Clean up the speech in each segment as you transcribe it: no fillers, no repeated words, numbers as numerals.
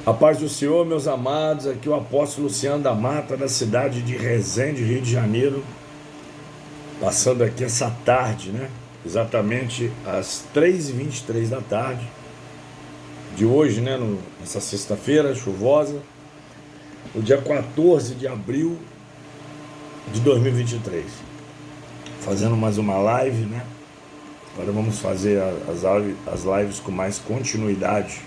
A paz do Senhor, meus amados, aqui o apóstolo Luciano da Mata, da cidade de Resende, Rio de Janeiro, passando aqui essa tarde, né? Exatamente às 3h23 da tarde de hoje, né? Nessa sexta-feira chuvosa, no dia 14 de abril de 2023. Fazendo mais uma live, né? Agora vamos fazer as lives com mais continuidade.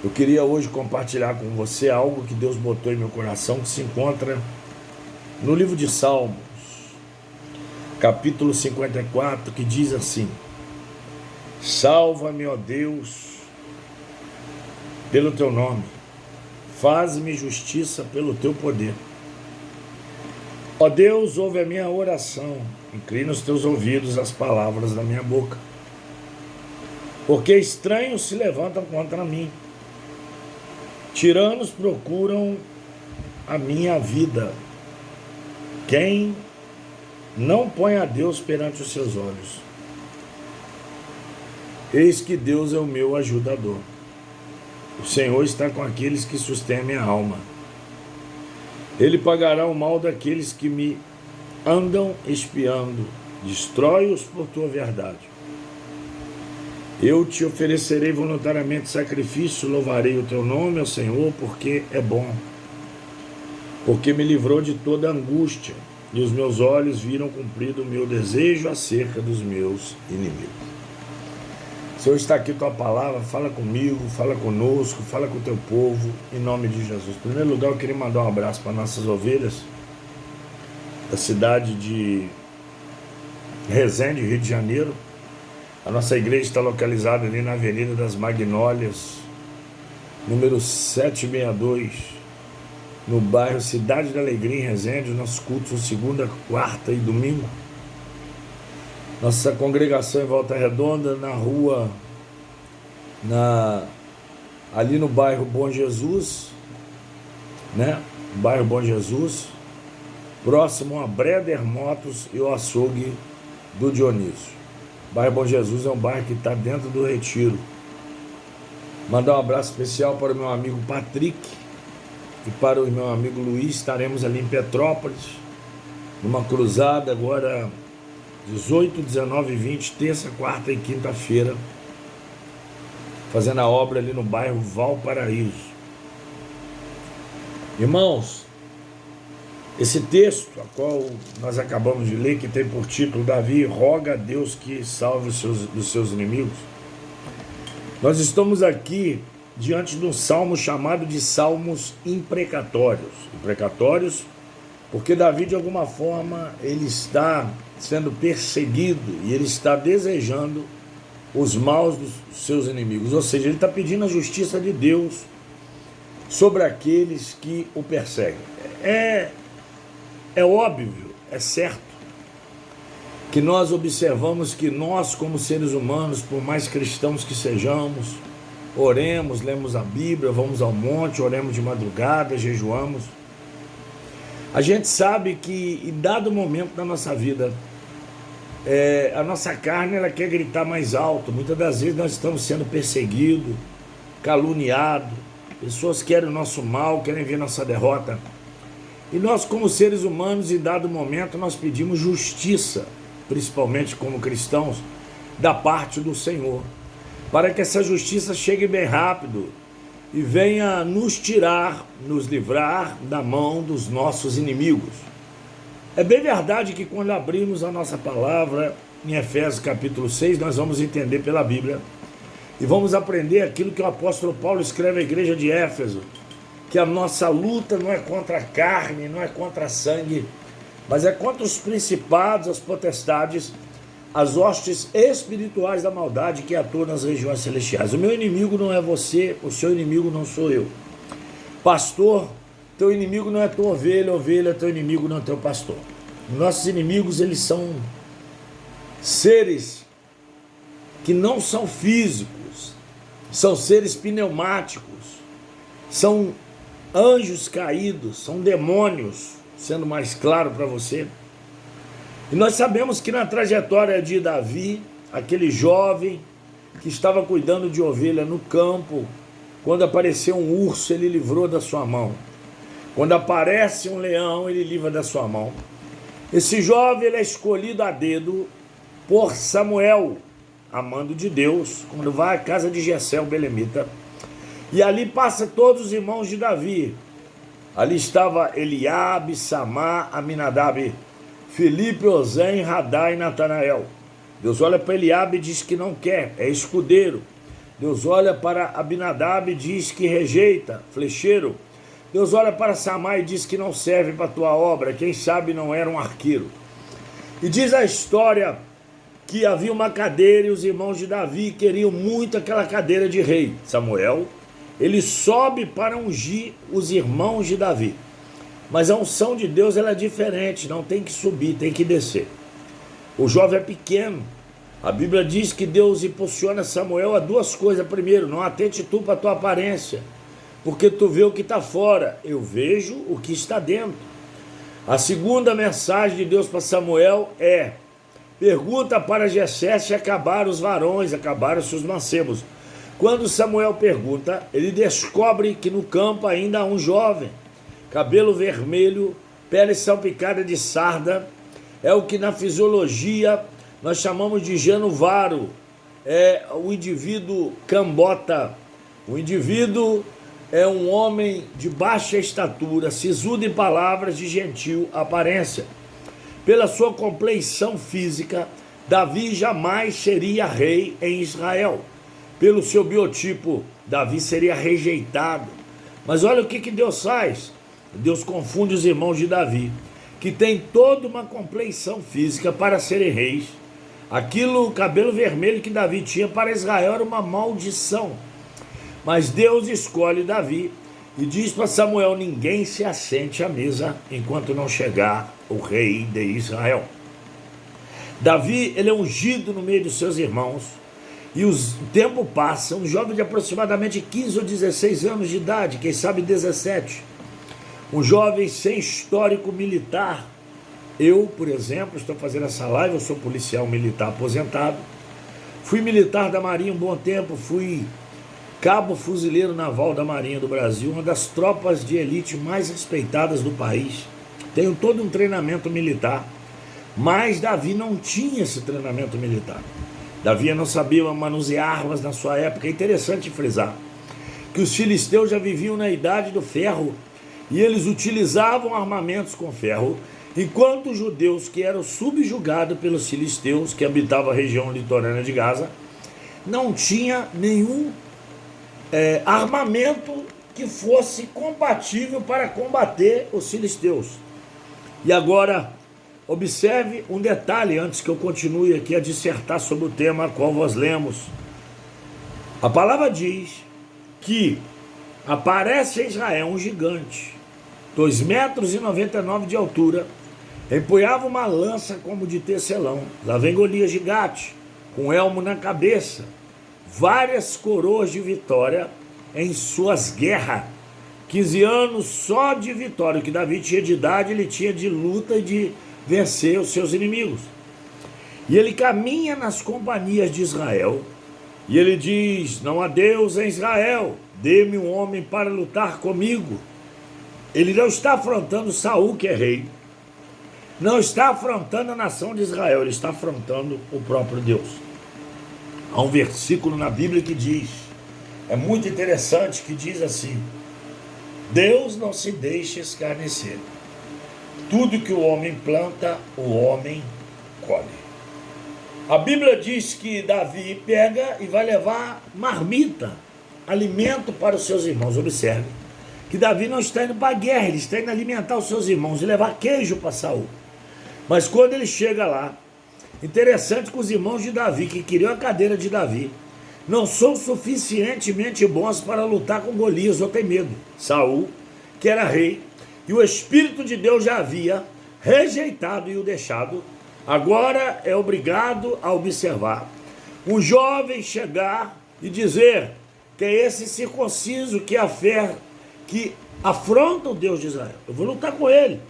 Eu queria hoje compartilhar com você algo que Deus botou em meu coração, que se encontra no livro de Salmos, capítulo 54, que diz assim: salva-me, ó Deus, pelo teu nome, faz-me justiça pelo teu poder. Ó Deus, ouve a minha oração, inclina os teus ouvidos às palavras da minha boca, porque estranhos se levantam contra mim, tiranos procuram a minha vida. Quem não põe a Deus perante os seus olhos? Eis que Deus é o meu ajudador. O Senhor está com aqueles que sustêm a minha alma. Ele pagará o mal daqueles que me andam espiando. Destrói-os por tua verdade. Eu te oferecerei voluntariamente sacrifício, louvarei o teu nome, ó Senhor, porque é bom. Porque me livrou de toda angústia, e os meus olhos viram cumprido o meu desejo acerca dos meus inimigos. O Senhor está aqui com a palavra, fala comigo, fala conosco, fala com o teu povo, em nome de Jesus. Em primeiro lugar, eu queria mandar um abraço para nossas ovelhas da cidade de Resende, Rio de Janeiro. A nossa igreja está localizada ali na Avenida das Magnólias, número 762, no bairro Cidade da Alegria, em Resende. Os nossos cultos são segunda, quarta e domingo. Nossa congregação em Volta Redonda, na rua, ali no bairro Bom Jesus, né? Bairro Bom Jesus, próximo a Breder Motos e o açougue do Dionísio. Bairro Bom Jesus é um bairro que está dentro do Retiro. Mandar um abraço especial para o meu amigo Patrick e para o meu amigo Luiz. Estaremos ali em Petrópolis, numa cruzada agora 18, 19 e 20, terça, quarta e quinta-feira, fazendo a obra ali no bairro Valparaíso. Irmãos, esse texto, a qual nós acabamos de ler, que tem por título Davi roga a Deus que salve dos seus inimigos, nós estamos aqui diante de um salmo chamado de salmos imprecatórios. Imprecatórios porque Davi, de alguma forma, ele está sendo perseguido e ele está desejando os maus dos seus inimigos, ou seja, ele está pedindo a justiça de Deus sobre aqueles que o perseguem. É óbvio, é certo, que nós observamos que nós, como seres humanos, por mais cristãos que sejamos, oremos, lemos a Bíblia, vamos ao monte, oremos de madrugada, jejuamos. A gente sabe que, em dado momento da nossa vida, a nossa carne ela quer gritar mais alto. Muitas das vezes nós estamos sendo perseguidos, caluniados, pessoas querem o nosso mal, querem ver nossa derrota. E nós, como seres humanos, em dado momento, nós pedimos justiça, principalmente como cristãos, da parte do Senhor, para que essa justiça chegue bem rápido e venha nos tirar, nos livrar da mão dos nossos inimigos. É bem verdade que quando abrimos a nossa palavra, em Efésios capítulo 6, nós vamos entender pela Bíblia e vamos aprender aquilo que o apóstolo Paulo escreve à igreja de Éfeso, que a nossa luta não é contra a carne, não é contra sangue, mas é contra os principados, as potestades, as hostes espirituais da maldade que atuam nas regiões celestiais. O meu inimigo não é você, o seu inimigo não sou eu. Pastor, teu inimigo não é tua ovelha, ovelha, teu inimigo não é teu pastor. Nossos inimigos, eles são seres que não são físicos, são seres pneumáticos, são anjos caídos, são demônios, sendo mais claro para você. E nós sabemos que na trajetória de Davi, aquele jovem que estava cuidando de ovelha no campo, Quando apareceu um urso, ele livrou da sua mão. Quando aparece um leão, ele livra da sua mão. Esse jovem ele é escolhido a dedo por Samuel, amando de Deus, quando vai à casa de Jessé, o belemita. E ali passa todos os irmãos de Davi. Ali estava Eliabe, Samá, Aminadab, Filipe, Ozém, Radá e Natanael. Deus olha para Eliabe e diz que não quer, é escudeiro. Deus olha para Abinadab e diz que rejeita, flecheiro. Deus olha para Samá e diz que não serve para a tua obra, quem sabe não era um arqueiro. E diz a história que havia uma cadeira e os irmãos de Davi queriam muito aquela cadeira de rei. Samuel, ele sobe para ungir os irmãos de Davi. Mas a unção de Deus ela é diferente, não tem que subir, tem que descer. O jovem é pequeno. A Bíblia diz que Deus impulsiona Samuel a duas coisas. Primeiro, não atente tu para a tua aparência, porque tu vê o que está fora, eu vejo o que está dentro. A segunda mensagem de Deus para Samuel é: pergunta para Jessé se acabaram os varões, acabaram-se os mancebos. Quando Samuel pergunta, ele descobre que no campo ainda há um jovem, cabelo vermelho, pele salpicada de sarda, é o que na fisiologia nós chamamos de januvaro, é o indivíduo cambota. O indivíduo é um homem de baixa estatura, sisudo em palavras, de gentil aparência. Pela sua compleição física, Davi jamais seria rei em Israel. Pelo seu biotipo, Davi seria rejeitado. Mas olha o que Deus faz. Deus confunde os irmãos de Davi, que tem toda uma compleição física para serem reis. Aquilo, o cabelo vermelho que Davi tinha para Israel era uma maldição. Mas Deus escolhe Davi e diz para Samuel: ninguém se assente à mesa enquanto não chegar o rei de Israel. Davi, ele é ungido no meio dos seus irmãos, e o tempo passa, um jovem de aproximadamente 15 ou 16 anos de idade, quem sabe 17, um jovem sem histórico militar. Eu, por exemplo, estou fazendo essa live, eu sou policial militar aposentado, fui militar da Marinha um bom tempo, fui cabo fuzileiro naval da Marinha do Brasil, uma das tropas de elite mais respeitadas do país. Tenho todo um treinamento militar, mas Davi não tinha esse treinamento militar. Davi não sabia manusear armas na sua época. É interessante frisar que os filisteus já viviam na idade do ferro e eles utilizavam armamentos com ferro, enquanto os judeus que eram subjugados pelos filisteus, que habitavam a região litorânea de Gaza, não tinha nenhum armamento que fosse compatível para combater os filisteus. E agora, observe um detalhe antes que eu continue aqui a dissertar sobre o tema a qual nós lemos. A palavra diz que aparece em Israel um gigante, 2,99 metros de altura, empunhava uma lança como de tecelão. Lá vem Golias gigante, com elmo na cabeça, várias coroas de vitória em suas guerras. 15 anos só de vitória. O que Davi tinha de idade, ele tinha de luta e de vencer os seus inimigos. E ele caminha nas companhias de Israel, e ele diz: não há Deus em Israel, dê-me um homem para lutar comigo. Ele não está afrontando Saul, que é rei, não está afrontando a nação de Israel, ele está afrontando o próprio Deus. Há um versículo na Bíblia que diz, é muito interessante, que diz assim: Deus não se deixa escarnecer. Tudo que o homem planta, o homem colhe. A Bíblia diz que Davi pega e vai levar marmita, alimento para os seus irmãos. Observe que Davi não está indo para a guerra, ele está indo alimentar os seus irmãos e levar queijo para Saul. Mas quando ele chega lá, interessante que os irmãos de Davi, que queriam a cadeira de Davi, não são suficientemente bons para lutar com Golias, ou tem medo. Saul, que era rei, e o Espírito de Deus já havia rejeitado e o deixado, agora é obrigado a observar um jovem chegar e dizer que é esse circunciso que é a fé, que afronta o Deus de Israel. Eu vou lutar com ele.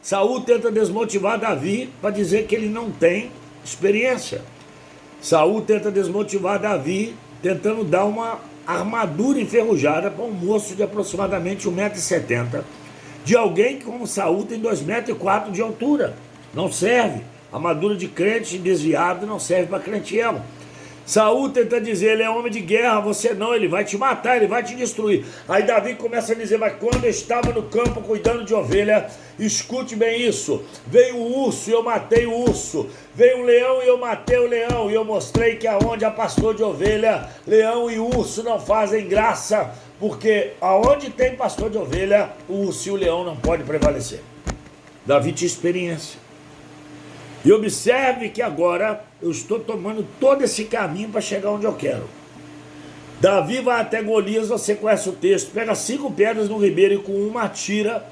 Saul tenta desmotivar Davi para dizer que ele não tem experiência. Saul tenta desmotivar Davi, tentando dar uma armadura enferrujada para um moço de aproximadamente 1,70 m, de alguém que, como Saul, tem 2,4 m de altura. Não serve. Armadura de crente desviado não serve para crentielo. Saul tenta dizer, ele é homem de guerra, você não, ele vai te matar, ele vai te destruir. Aí Davi começa a dizer, mas quando eu estava no campo cuidando de ovelha, escute bem isso, veio o urso e eu matei o urso, veio o leão e eu matei o leão, e eu mostrei que aonde há pastor de ovelha, leão e urso não fazem graça, porque aonde tem pastor de ovelha, o urso e o leão não podem prevalecer. Davi tinha experiência. E observe que agora eu estou tomando todo esse caminho para chegar onde eu quero. Davi vai até Golias, você conhece o texto, pega 5 pedras no ribeiro e com uma atira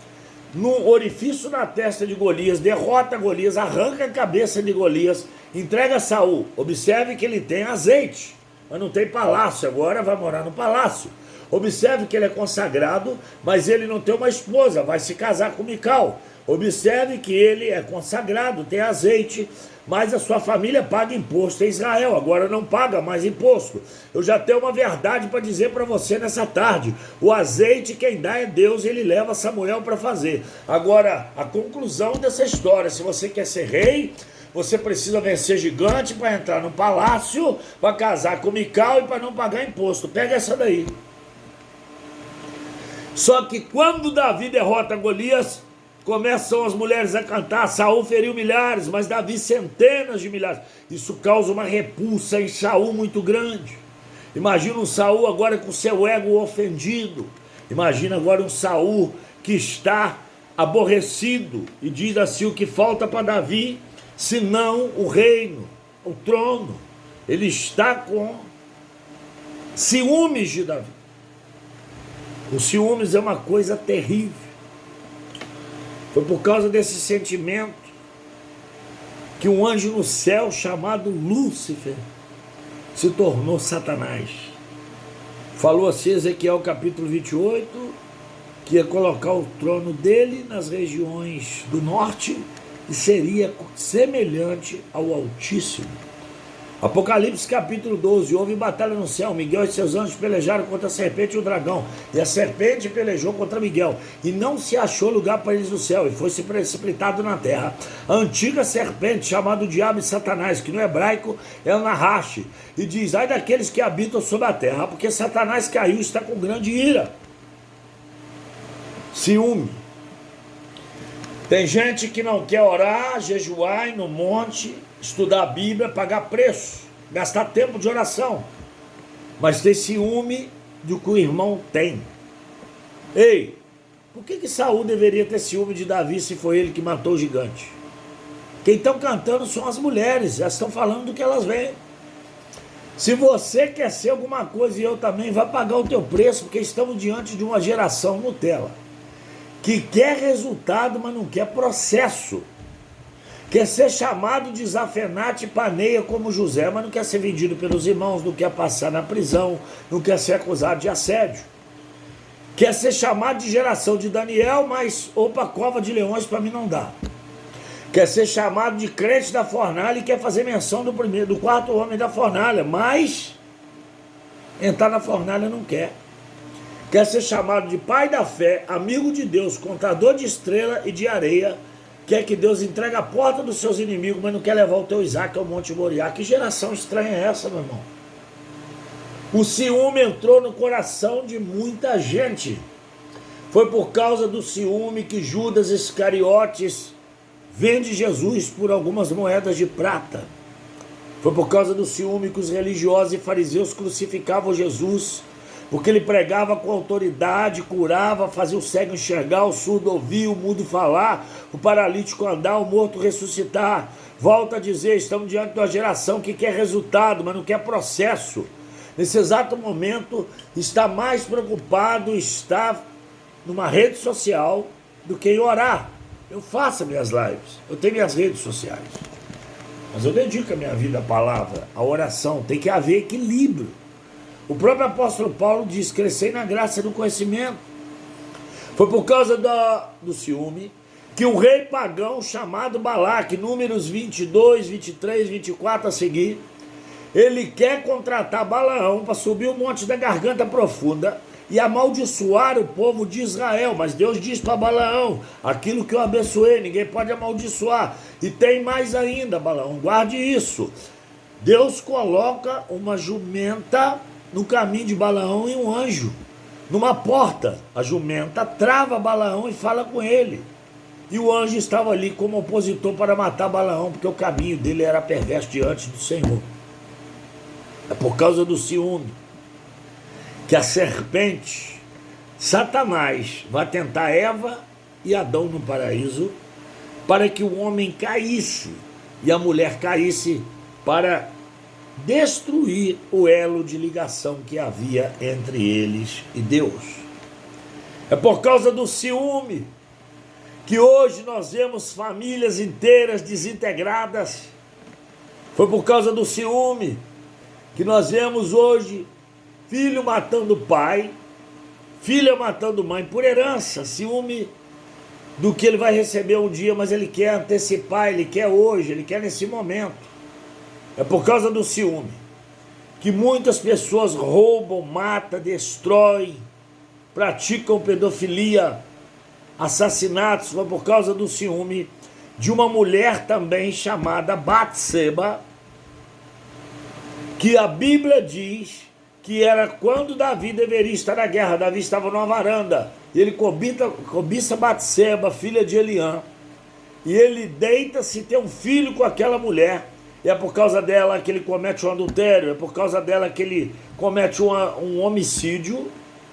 no orifício na testa de Golias, derrota Golias, arranca a cabeça de Golias, entrega a Saul. Observe que ele tem azeite, mas não tem palácio, agora vai morar no palácio. Observe que ele é consagrado, mas ele não tem uma esposa, vai se casar com Mical. Observe que ele é consagrado, tem azeite, mas a sua família paga imposto em Israel, agora não paga mais imposto. Eu já tenho uma verdade para dizer para você nessa tarde. O azeite quem dá é Deus, ele leva Samuel para fazer. Agora, a conclusão dessa história, se você quer ser rei, você precisa vencer gigante para entrar no palácio, para casar com Mical e para não pagar imposto. Pega essa daí. Só que quando Davi derrota Golias, começam as mulheres a cantar, Saul feriu milhares, mas Davi centenas de milhares. Isso causa uma repulsa em Saul muito grande. Imagina um Saul agora com seu ego ofendido. Imagina agora um Saul que está aborrecido e diz assim, o que falta para Davi, senão o reino, o trono. Ele está com ciúmes de Davi. O ciúmes é uma coisa terrível. Foi por causa desse sentimento que um anjo no céu chamado Lúcifer se tornou Satanás. Falou assim Ezequiel capítulo 28, que ia colocar o trono dele nas regiões do norte e seria semelhante ao Altíssimo. Apocalipse capítulo 12, houve batalha no céu, Miguel e seus anjos pelejaram contra a serpente e o dragão, e a serpente pelejou contra Miguel, e não se achou lugar para eles no céu, e foi se precipitado na terra. A antiga serpente, chamada Diabo e Satanás, que no hebraico é o Nahash, e diz, ai daqueles que habitam sobre a terra, porque Satanás caiu e está com grande ira. Ciúme. Tem gente que não quer orar, jejuar, ir no monte, estudar a Bíblia, pagar preço, gastar tempo de oração, mas tem ciúme do que o irmão tem. Ei, por que Saul deveria ter ciúme de Davi se foi ele que matou o gigante? Quem estão cantando são as mulheres, elas estão falando do que elas veem. Se você quer ser alguma coisa e eu também, vai pagar o teu preço, porque estamos diante de uma geração Nutella, que quer resultado, mas não quer processo. Quer ser chamado de Zafenate Paneia como José, mas não quer ser vendido pelos irmãos, não quer passar na prisão, não quer ser acusado de assédio. Quer ser chamado de geração de Daniel, mas opa, cova de leões para mim não dá. Quer ser chamado de crente da fornalha e quer fazer menção do quarto homem da fornalha, mas entrar na fornalha não quer. Quer ser chamado de pai da fé, amigo de Deus, contador de estrela e de areia, quer que Deus entregue a porta dos seus inimigos, mas não quer levar o teu Isaac ao Monte Moriá. Que geração estranha é essa, meu irmão? O ciúme entrou no coração de muita gente. Foi por causa do ciúme que Judas Iscariotes vende Jesus por algumas moedas de prata. Foi por causa do ciúme que os religiosos e fariseus crucificavam Jesus, porque ele pregava com autoridade, curava, fazia o cego enxergar, o surdo ouvir, o mudo falar, o paralítico andar, o morto ressuscitar. Volto a dizer, estamos diante de uma geração que quer resultado, mas não quer processo. Nesse exato momento, está mais preocupado, está numa rede social do que em orar. Eu faço minhas lives, eu tenho minhas redes sociais, mas eu dedico a minha vida à palavra, à oração. Tem que haver equilíbrio. O próprio apóstolo Paulo diz, crescei na graça do conhecimento. Foi por causa do ciúme que o rei pagão chamado Balaque, números 22, 23, 24 a seguir, Ele quer contratar Balaão para subir o monte da garganta profunda e amaldiçoar o povo de Israel. Mas Deus diz para Balaão: aquilo que eu abençoei, ninguém pode amaldiçoar. E tem mais ainda, Balaão, guarde isso. Deus coloca uma jumenta no caminho de Balaão e um anjo numa porta. A jumenta trava Balaão e fala com ele. E o anjo estava ali como opositor para matar Balaão, porque o caminho dele era perverso diante do Senhor. É por causa do ciúme que a serpente, Satanás, vai tentar Eva e Adão no paraíso, para que o homem caísse e a mulher caísse, para destruir o elo de ligação que havia entre eles e Deus. É por causa do ciúme que hoje nós vemos famílias inteiras desintegradas. Foi por causa do ciúme que nós vemos hoje filho matando pai, filha matando mãe por herança, ciúme do que ele vai receber um dia, mas ele quer antecipar, ele quer hoje, ele quer nesse momento. É por causa do ciúme que muitas pessoas roubam, matam, destroem, praticam pedofilia, assassinatos. Foi por causa do ciúme de uma mulher também chamada Batseba, que a Bíblia diz que era quando Davi deveria estar na guerra. Davi estava numa varanda, e ele cobiça Batseba, filha de Eliã, e ele deita-se e tem um filho com aquela mulher, e é por causa dela que ele comete um adultério, é por causa dela que ele comete um homicídio,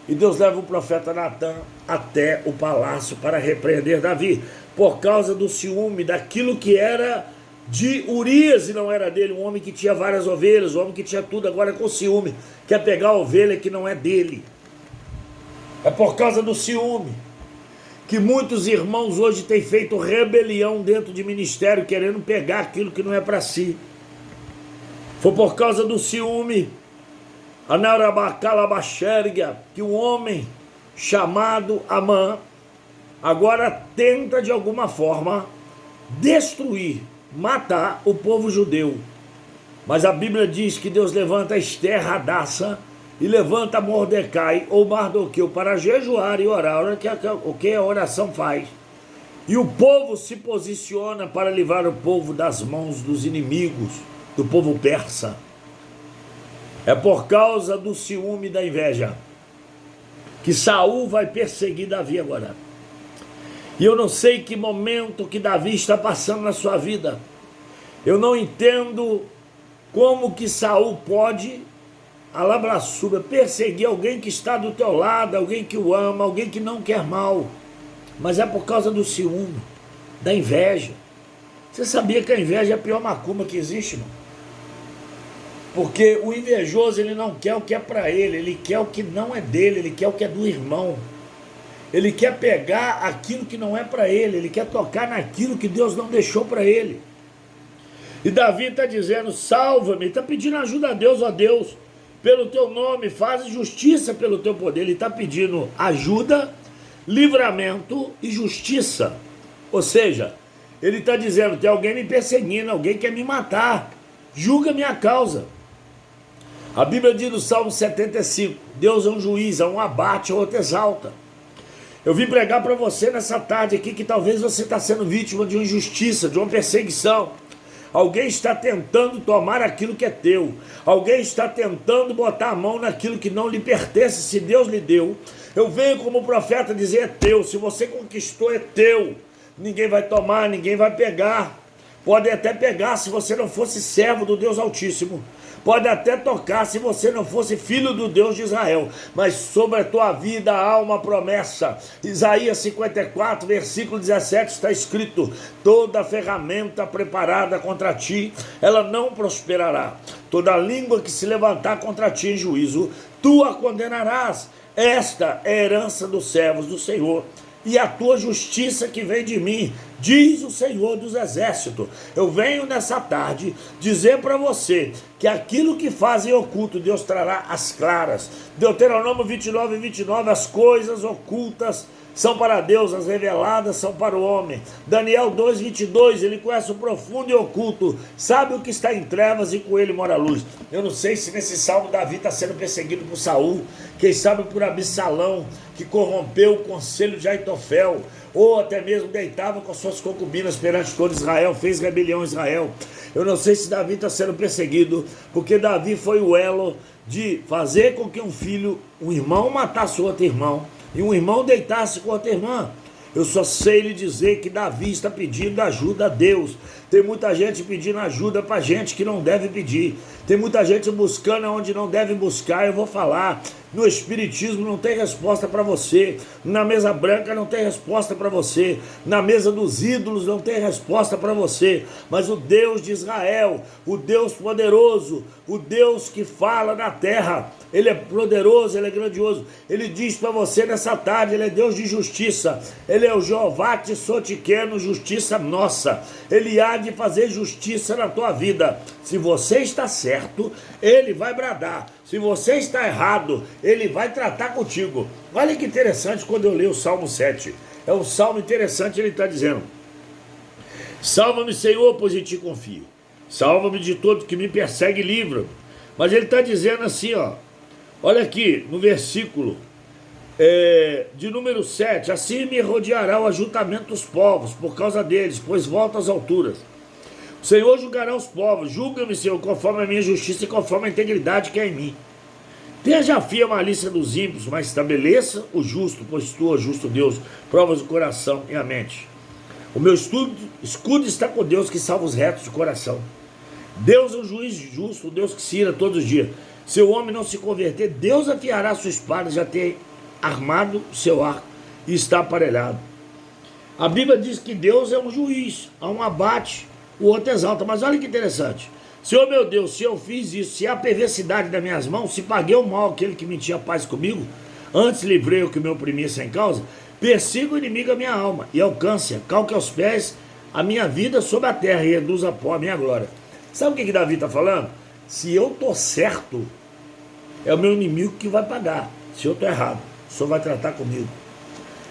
e Deus leva o profeta Natã até o palácio para repreender Davi, por causa do ciúme daquilo que era de Urias e não era dele, um homem que tinha várias ovelhas, um homem que tinha tudo, agora com ciúme, quer pegar a ovelha que não é dele. É por causa do ciúme que muitos irmãos hoje têm feito rebelião dentro de ministério, querendo pegar aquilo que não é para si. Foi por causa do ciúme, que um homem chamado Amã agora tenta de alguma forma destruir, matar o povo judeu. Mas a Bíblia diz que Deus levanta Esther, Hadassah, e levanta Mordecai ou Mardoqueu para jejuar e orar, o que a oração faz. E o povo se posiciona para livrar o povo das mãos dos inimigos, do povo persa. É por causa do ciúme e da inveja que Saul vai perseguir Davi agora. E eu não sei que momento que Davi está passando na sua vida. Eu não entendo como que Saul pode, alabraçuba, perseguir alguém que está do teu lado, alguém que o ama, alguém que não quer mal. Mas é por causa do ciúme, da inveja. Você sabia que a inveja é a pior macumba que existe, irmão? Porque o invejoso, ele não quer o que é para ele quer o que não é dele, ele quer o que é do irmão. Ele quer pegar aquilo que não é para ele quer tocar naquilo que Deus não deixou para ele. E Davi está dizendo: salva-me, está pedindo ajuda a Deus, ó Deus, pelo teu nome, faz justiça pelo teu poder. Ele está pedindo ajuda, livramento e justiça. Ou seja, ele está dizendo: tem alguém me perseguindo, alguém quer me matar, julga minha causa. A Bíblia diz no Salmo 75, Deus é um juiz, é um abate, outro exalta. Eu vim pregar para você nessa tarde aqui que talvez você está sendo vítima de uma injustiça, de uma perseguição. Alguém está tentando tomar aquilo que é teu. Alguém está tentando botar a mão naquilo que não lhe pertence. Se Deus lhe deu, eu venho como profeta dizer: é teu. Se você conquistou, é teu. Ninguém vai tomar, ninguém vai pegar. Pode até pegar se você não fosse servo do Deus Altíssimo. Pode até tocar se você não fosse filho do Deus de Israel, mas sobre a tua vida há uma promessa. Isaías 54, versículo 17 está escrito: toda ferramenta preparada contra ti, ela não prosperará. Toda língua que se levantar contra ti em juízo, tu a condenarás. Esta é a herança dos servos do Senhor, e a tua justiça que vem de mim, Diz o Senhor dos Exércitos. Eu venho nessa tarde dizer para você que aquilo que faz em oculto, Deus trará às claras. Deuteronômio 29:29, as coisas ocultas são para Deus, as reveladas são para o homem. Daniel 2:22, ele conhece o profundo e oculto, sabe o que está em trevas e com ele mora a luz. Eu não sei se nesse salmo Davi está sendo perseguido por Saul, quem sabe por Absalão, que corrompeu o conselho de Aitofel, ou até mesmo deitava com suas concubinas perante todo Israel, fez rebelião em Israel. Eu não sei se Davi está sendo perseguido, porque Davi foi o elo de fazer com que um irmão matasse o outro irmão, e um irmão deitasse com outra irmã. Eu só sei lhe dizer que Davi está pedindo ajuda a Deus. Tem muita gente pedindo ajuda para gente que não deve pedir. Tem muita gente buscando onde não deve buscar. Eu vou falar, no Espiritismo não tem resposta para você. Na mesa branca não tem resposta para você. Na mesa dos ídolos não tem resposta para você. Mas o Deus de Israel, o Deus poderoso, o Deus que fala na terra, Ele é poderoso, Ele é grandioso. Ele diz para você nessa tarde, Ele é Deus de justiça. Ele é o Jeová Tsotiqueno, justiça nossa. Ele há de fazer justiça na tua vida. Se você está certo, Ele vai bradar. Se você está errado, Ele vai tratar contigo. Olha que interessante quando eu leio o Salmo 7. É um salmo interessante, ele está dizendo: salva-me, Senhor, pois em ti confio. Salva-me de todo que me persegue e livra-me. Mas ele está dizendo assim, ó. Olha aqui, no versículo de número 7. Assim me rodeará o ajuntamento dos povos, por causa deles, pois volto às alturas. O Senhor julgará os povos. Julga-me, Senhor, conforme a minha justiça e conforme a integridade que é em mim. Desafia a malícia dos ímpios, mas estabeleça o justo, pois tu, ó justo Deus, provas o coração e a mente. O meu escudo está com Deus, que salva os retos de coração. Deus é um juiz justo, Deus que se ira todos os dias. Se o homem não se converter, Deus afiará sua espada, já tem armado o seu arco e está aparelhado. A Bíblia diz que Deus é um juiz, há um abate, o outro exalta. Mas olha que interessante: Senhor meu Deus, se eu fiz isso, se há perversidade das minhas mãos, se paguei o mal àquele que mentia paz comigo, antes livrei o que me oprimia sem causa, persiga o inimigo a minha alma e alcance-a, calque aos pés a minha vida sobre a terra e reduza a pó a minha glória. Sabe o que Davi está falando? Se eu estou certo, é o meu inimigo que vai pagar. Se eu estou errado, o Senhor vai tratar comigo.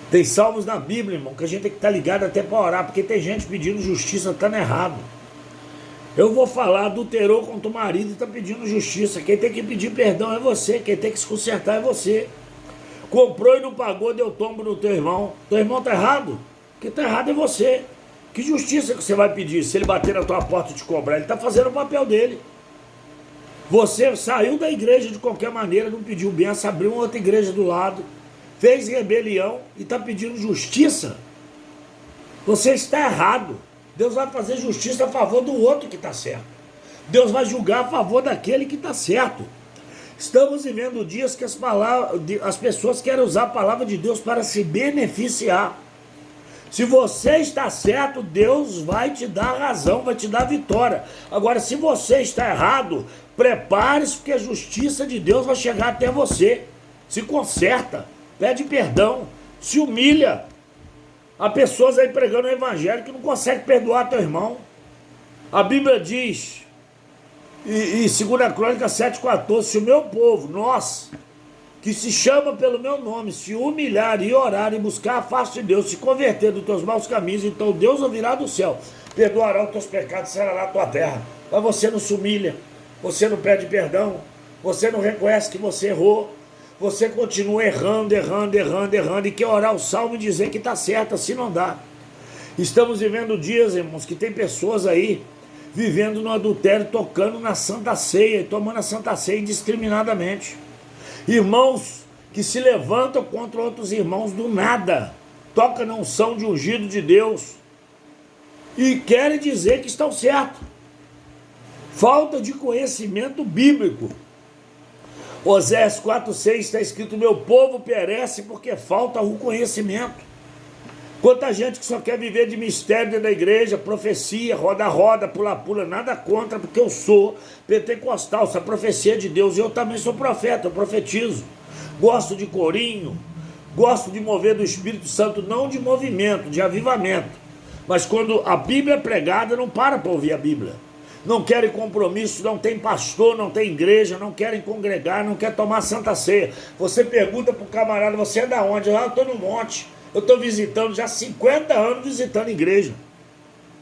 Tem salmos na Bíblia, irmão, que a gente tem que estar ligado até para orar, porque tem gente pedindo justiça, estando errado. Eu vou falar, adulterou contra o marido e está pedindo justiça. Quem tem que pedir perdão é você, quem tem que se consertar é você. Comprou e não pagou, deu tombo no teu irmão. Teu irmão está errado? Quem está errado é você. Que justiça que você vai pedir se ele bater na tua porta e te cobrar? Ele está fazendo o papel dele. Você saiu da igreja de qualquer maneira, não pediu benção, abriu uma outra igreja do lado, fez rebelião e está pedindo justiça. Você está errado. Deus vai fazer justiça a favor do outro que está certo. Deus vai julgar a favor daquele que está certo. Estamos vivendo dias que as pessoas querem usar a palavra de Deus para se beneficiar. Se você está certo, Deus vai te dar razão, vai te dar vitória. Agora, se você está errado, prepare-se, porque a justiça de Deus vai chegar até você. Se conserta, pede perdão, se humilha. Há pessoas aí pregando o evangelho que não conseguem perdoar teu irmão. A Bíblia diz, em 2 Crônicas 7,14, se o meu povo, nós, que se chama pelo meu nome, se humilhar e orar e buscar a face de Deus, se converter dos teus maus caminhos, então Deus ouvirá do céu, perdoará os teus pecados, será a tua terra. Mas você não se humilha, você não pede perdão, você não reconhece que você errou, você continua errando, e quer orar o salmo e dizer que está certo, assim não dá. Estamos vivendo dias, irmãos, que tem pessoas aí vivendo no adultério, tocando na Santa Ceia, tomando a Santa Ceia indiscriminadamente. Irmãos que se levantam contra outros irmãos do nada, tocam na unção de ungido de Deus e querem dizer que estão certos. Falta de conhecimento bíblico. Oséias 4,6 está escrito: meu povo perece porque falta o conhecimento. Quanta gente que só quer viver de mistério dentro da igreja, profecia, roda, pula, nada contra, porque eu sou pentecostal, essa profecia é de Deus, e eu também sou profeta, eu profetizo. Gosto de corinho, gosto de mover do Espírito Santo, não de movimento, de avivamento. Mas quando a Bíblia é pregada, não para ouvir a Bíblia. Não querem compromisso, não tem pastor, não tem igreja, não querem congregar, não quer tomar Santa Ceia. Você pergunta para o camarada, você é da onde? Eu estou no monte, eu estou visitando, já 50 anos visitando igreja.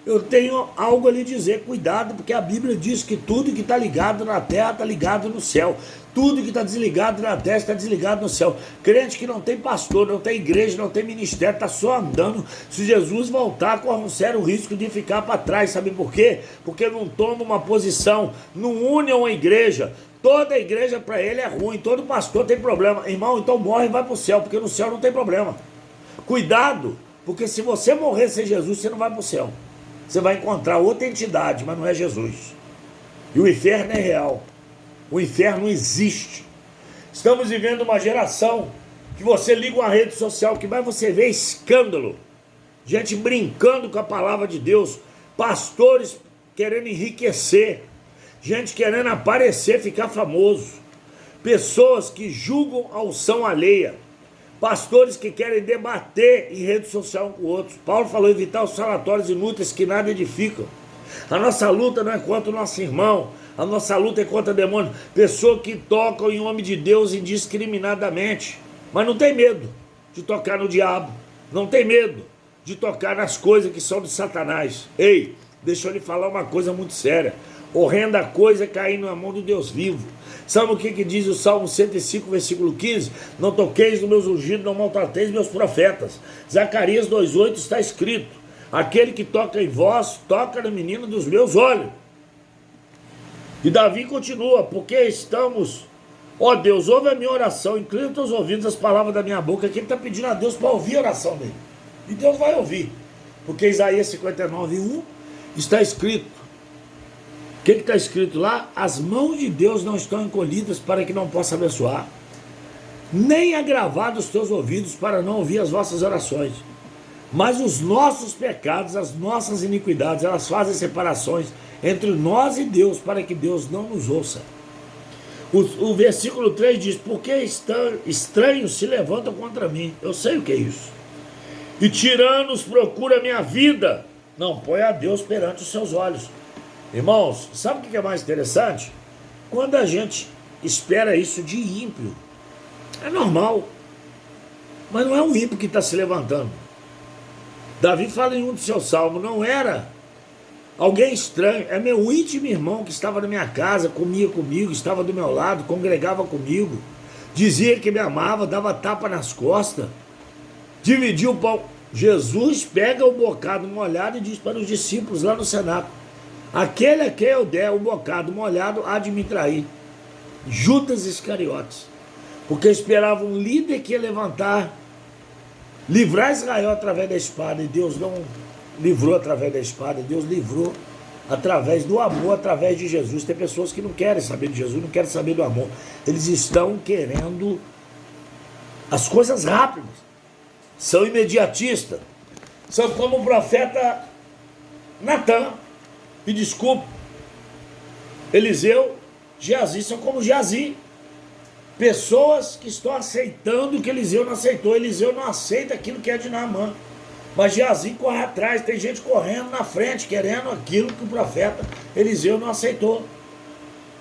Eu tenho algo a lhe dizer, cuidado, porque a Bíblia diz que tudo que está ligado na terra está ligado no céu. Tudo que está desligado na terra está desligado no céu. Crente que não tem pastor, não tem igreja, não tem ministério, está só andando. Se Jesus voltar, corre um sério risco de ficar para trás. Sabe por quê? Porque não toma uma posição, não une uma igreja. Toda igreja para ele é ruim, todo pastor tem problema. Irmão, então morre e vai para o céu, porque no céu não tem problema. Cuidado, porque se você morrer sem Jesus, você não vai para o céu. Você vai encontrar outra entidade, mas não é Jesus. E o inferno é real. O inferno existe. Estamos vivendo uma geração que você liga uma rede social, que vai você ver escândalo. Gente brincando com a palavra de Deus. Pastores querendo enriquecer. Gente querendo aparecer, ficar famoso. Pessoas que julgam a unção alheia. Pastores que querem debater em rede social um com outros. Paulo falou evitar os falatórios inúteis que nada edificam. A nossa luta não é contra o nosso irmão. A nossa luta é contra demônios. Pessoas que tocam em nome de Deus indiscriminadamente. Mas não tem medo de tocar no diabo. Não tem medo de tocar nas coisas que são de Satanás. Ei, deixa eu lhe falar uma coisa muito séria. Horrenda coisa é cair na mão do Deus vivo. Sabe o que diz o Salmo 105, versículo 15? Não toqueis nos meus ungidos, não maltrateis meus profetas. Zacarias 2,8 está escrito: aquele que toca em vós, toca na menina dos meus olhos. E Davi continua: porque estamos, ó Deus, ouve a minha oração, inclina os teus ouvidos às palavras da minha boca. Que ele está pedindo a Deus para ouvir a oração dele. E Deus vai ouvir. Porque Isaías 59:1 está escrito. O que está escrito lá? As mãos de Deus não estão encolhidas para que não possa abençoar, nem agravados os teus ouvidos para não ouvir as vossas orações. Mas os nossos pecados, as nossas iniquidades, elas fazem separações entre nós e Deus, para que Deus não nos ouça. O versículo 3 diz: porque estranhos se levantam contra mim. Eu sei o que é isso. E tiranos procura a minha vida. Não põe a Deus perante os seus olhos. Irmãos, sabe o que é mais interessante? Quando a gente espera isso de ímpio, é normal, mas não é um ímpio que está se levantando. Davi fala em um dos seus salmos: não era alguém estranho, é meu íntimo irmão que estava na minha casa, comia comigo, estava do meu lado, congregava comigo, dizia que me amava, dava tapa nas costas, dividia o pão. Jesus pega o bocado molhado e diz para os discípulos lá no cenáculo: aquele a quem eu der o bocado molhado há de me trair. Judas Iscariotes. Porque esperava um líder que ia levantar, livrar Israel através da espada. E Deus não livrou através da espada. Deus livrou através do amor, através de Jesus. Tem pessoas que não querem saber de Jesus, não querem saber do amor. Eles estão querendo as coisas rápidas. São imediatistas. São como o profeta Natan. E desculpe, Eliseu, Geazi são como Geazi. Pessoas que estão aceitando o que Eliseu não aceitou. Eliseu não aceita aquilo que é de Naamã. Mas Geazi corre atrás. Tem gente correndo na frente, querendo aquilo que o profeta Eliseu não aceitou.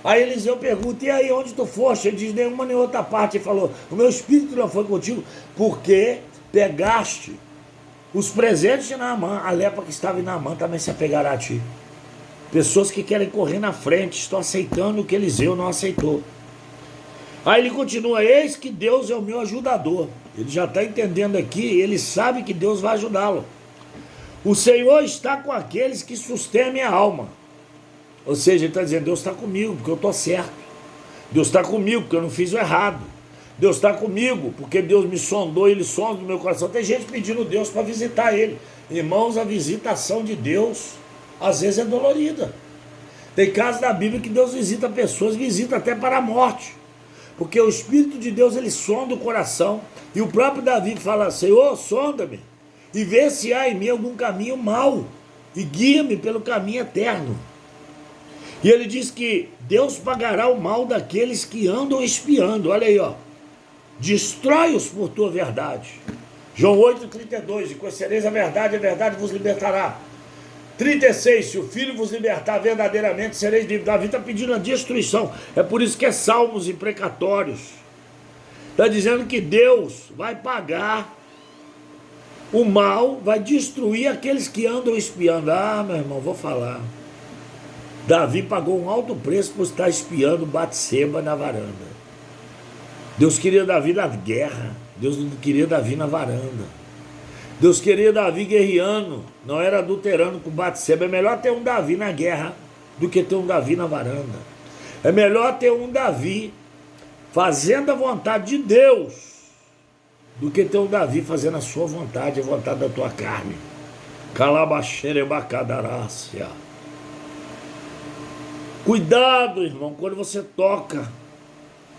Aí Eliseu pergunta: e aí, onde tu foste? Ele diz: nenhuma nem outra parte. Ele falou: o meu espírito não foi contigo, porque pegaste os presentes de Naamã. A lepra que estava em Naamã também se apegará a ti. Pessoas que querem correr na frente, estão aceitando o que Eliseu não aceitou. Aí ele continua: eis que Deus é o meu ajudador. Ele já está entendendo aqui, ele sabe que Deus vai ajudá-lo. O Senhor está com aqueles que sustêm a minha alma. Ou seja, ele está dizendo: Deus está comigo porque eu estou certo. Deus está comigo porque eu não fiz o errado. Deus está comigo porque Deus me sondou, ele sonda no meu coração. Tem gente pedindo Deus para visitar ele. Irmãos, a visitação de Deus às vezes é dolorida. Tem casos da Bíblia que Deus visita pessoas, visita até para a morte. Porque o Espírito de Deus, ele sonda o coração. E o próprio Davi fala: Senhor, sonda-me e vê se há em mim algum caminho mau e guia-me pelo caminho eterno. E ele diz que Deus pagará o mal daqueles que andam espiando. Olha aí, ó. Destrói-os por tua verdade. João 8,32, e conhecereis a verdade vos libertará. 36, se o Filho vos libertar verdadeiramente, sereis livres. Davi está pedindo a destruição. É por isso que é salmos imprecatórios. Está dizendo que Deus vai pagar o mal, vai destruir aqueles que andam espiando. Ah, meu irmão, vou falar. Davi pagou um alto preço por estar espiando Batseba na varanda. Deus queria Davi na guerra. Deus não queria Davi na varanda. Deus queria Davi guerreando, não era adulterando com Batseba. É melhor ter um Davi na guerra do que ter um Davi na varanda. É melhor ter um Davi fazendo a vontade de Deus do que ter um Davi fazendo a sua vontade, a vontade da tua carne. Calabaxerebacadarácia. Cuidado, irmão, quando você toca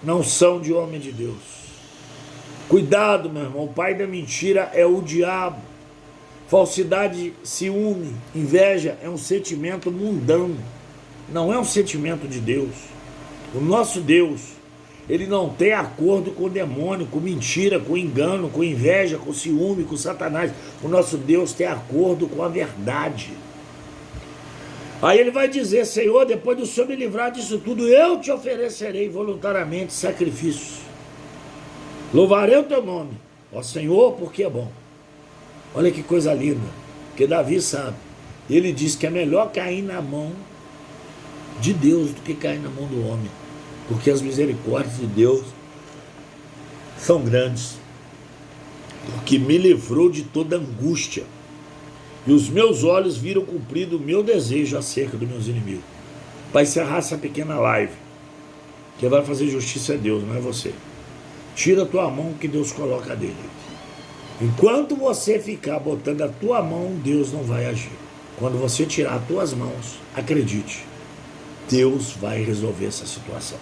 na unção de homem de Deus. Cuidado, meu irmão, o pai da mentira é o diabo. Falsidade, ciúme, inveja é um sentimento mundano, não é um sentimento de Deus. O nosso Deus, ele não tem acordo com o demônio, com mentira, com engano, com inveja, com ciúme, com Satanás. O nosso Deus tem acordo com a verdade. Aí ele vai dizer: Senhor, depois do Senhor me livrar disso tudo, eu te oferecerei voluntariamente sacrifícios. Louvarei o teu nome, ó Senhor, porque é bom. Olha que coisa linda, porque Davi sabe. Ele diz que é melhor cair na mão de Deus do que cair na mão do homem, porque as misericórdias de Deus são grandes, porque me livrou de toda angústia, e os meus olhos viram cumprido o meu desejo acerca dos meus inimigos. Para encerrar essa pequena live, quem vai fazer justiça é Deus, não é você. Tira a tua mão que Deus coloca dele. Enquanto você ficar botando a tua mão, Deus não vai agir. Quando você tirar as tuas mãos, acredite, Deus vai resolver essa situação.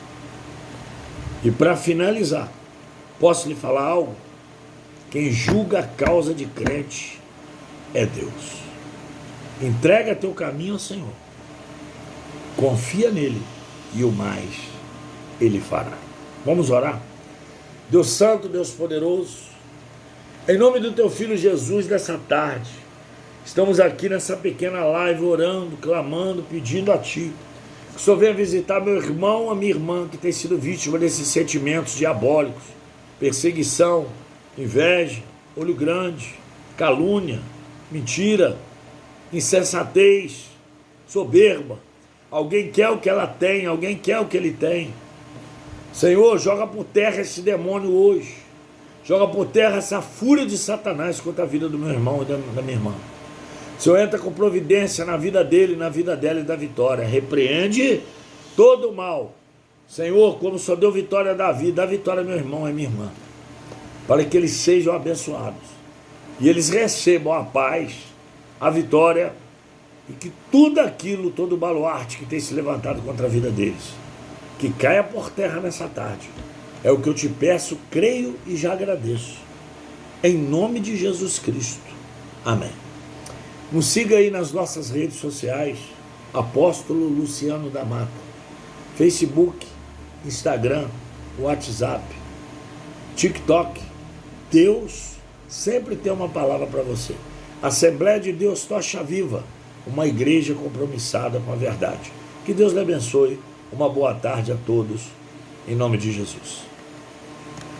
E para finalizar, posso lhe falar algo? Quem julga a causa de crente é Deus. Entrega teu caminho ao Senhor. Confia nele e o mais ele fará. Vamos orar? Deus Santo, Deus Poderoso, em nome do Teu Filho Jesus, nessa tarde, estamos aqui nessa pequena live, orando, clamando, pedindo a Ti, que o Senhor venha visitar meu irmão, a minha irmã, que tem sido vítima desses sentimentos diabólicos, perseguição, inveja, olho grande, calúnia, mentira, insensatez, soberba. Alguém quer o que ela tem, alguém quer o que ele tem. Senhor, joga por terra esse demônio hoje. Joga por terra essa fúria de Satanás contra a vida do meu irmão e da minha irmã. Senhor, entra com providência na vida dele, na vida dela e da Vitória. Repreende todo o mal. Senhor, como só deu vitória a Davi, dá vitória a meu irmão e minha irmã. Para que eles sejam abençoados. E eles recebam a paz, a vitória, e que tudo aquilo, todo o baluarte que tem se levantado contra a vida deles, que caia por terra nessa tarde. É o que eu te peço, creio e já agradeço. Em nome de Jesus Cristo. Amém. Nos siga aí nas nossas redes sociais, Apóstolo Luciano da Mata. Facebook, Instagram, WhatsApp, TikTok. Deus sempre tem uma palavra para você. Assembleia de Deus Tocha Viva, uma igreja compromissada com a verdade. Que Deus lhe abençoe. Uma boa tarde a todos, em nome de Jesus.